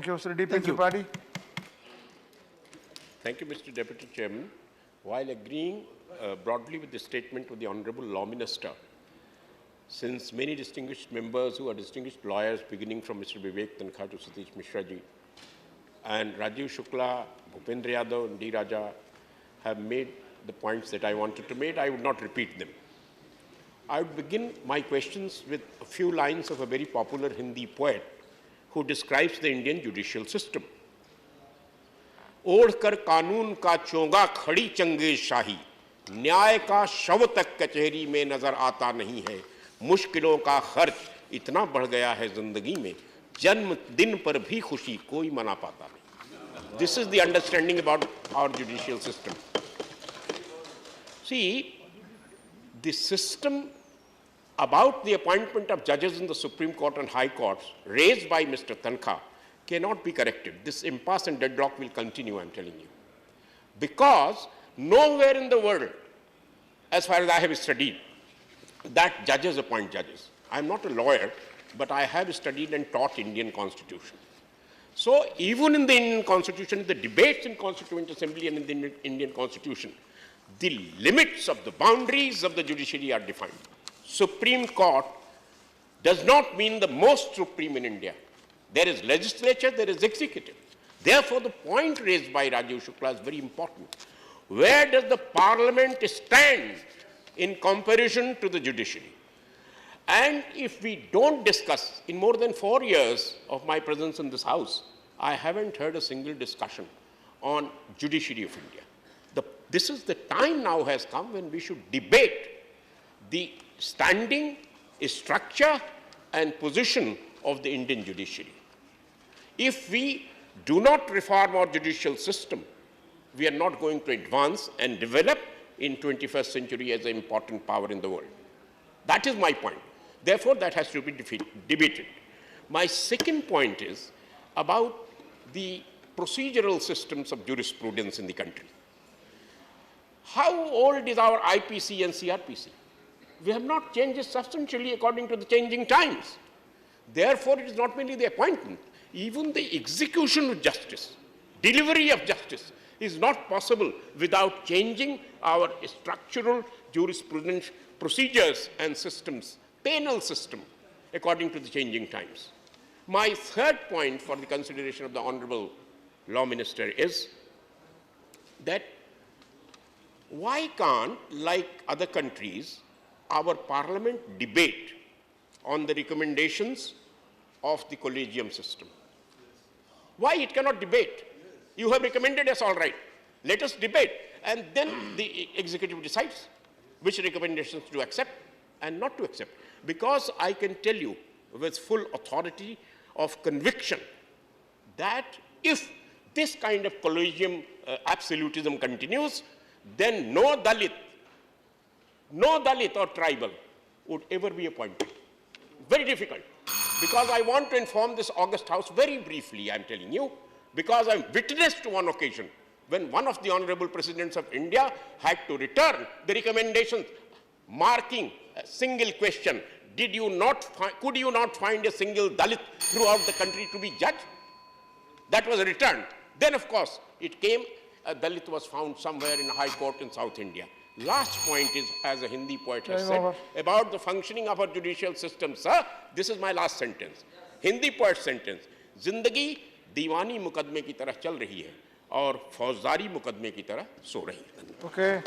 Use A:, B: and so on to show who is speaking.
A: Thank you, Mr. D.P.
B: Thank you.
A: Tripathi.
C: Thank you, Mr. Deputy Chairman. While agreeing broadly with the statement of the Honorable Law Minister, since many distinguished members who are distinguished lawyers, beginning from Mr. Vivek Tankha to Satish Mishra ji, and Rajiv Shukla, Bhupendra Yadav, and D. Raja have made the points that I wanted to make, I would not repeat them. I would begin my questions with a few lines of a very popular Hindi poet who describes the Indian judicial system. ओढ़ कर कानून का चोंगा खड़ी Genghis शाही, न्याय का शव तक कचहरी में नजर आता नहीं है, मुश्किलों का खर्च इतना बढ़ गया है जिंदगी में, जन्म दिन पर भी खुशी कोई मना पाता नहीं. This is the understanding about our judicial system. See, the system about the appointment of judges in the Supreme Court and High Courts raised by Mr. Tankha cannot be corrected. This impasse and deadlock will continue, I'm telling you. Because nowhere in the world, as far as I have studied, that judges appoint judges. I'm not a lawyer, but I have studied and taught Indian Constitution. So even in the Indian Constitution, the debates in Constituent Assembly and in the Indian Constitution, the limits of the boundaries of the judiciary are defined. Supreme Court does not mean the most supreme in India. There is legislature, there is executive. Therefore, the point raised by Rajiv Shukla is very important. Where does the parliament stand in comparison to the judiciary? And if we don't discuss, in more than 4 years of my presence in this house, I haven't heard a single discussion on judiciary of India. This is the time now has come when we should debate the standing, structure, and position of the Indian judiciary. If we do not reform our judicial system, we are not going to advance and develop in 21st century as an important power in the world. That is my point. Therefore, that has to be debated. My second point is about the procedural systems of jurisprudence in the country. How old is our IPC and CRPC? We have not changed it substantially according to the changing times. Therefore, it is not merely the appointment. Even the execution of justice, delivery of justice, is not possible without changing our structural jurisprudence procedures and systems, penal system, according to the changing times. My third point for the consideration of the Honorable Law Minister is that why can't, like other countries, our parliament debate on the recommendations of the collegium system? Why it cannot debate? You have recommended us, all right. Let us debate. And then the executive decides which recommendations to accept and not to accept. Because I can tell you with full authority of conviction that if this kind of collegium absolutism continues, then no Dalit or tribal would ever be appointed. Very difficult. Because I want to inform this august house very briefly, I'm telling you, because I'm witness to one occasion when one of the honorable presidents of India had to return the recommendations marking a single question. Could you not find a single Dalit throughout the country to be judged? That was returned. Then, of course, it came, a Dalit was found somewhere in a high court in South India. Last point is, as a Hindi poet has said, about the functioning of our judicial system. Sir, this is my last sentence. Hindi poet sentence. Zindagi दीवानी मुकदमे की तरह चल रही है और फौजदारी मुकदमे की तरह सो रही है.
A: Okay.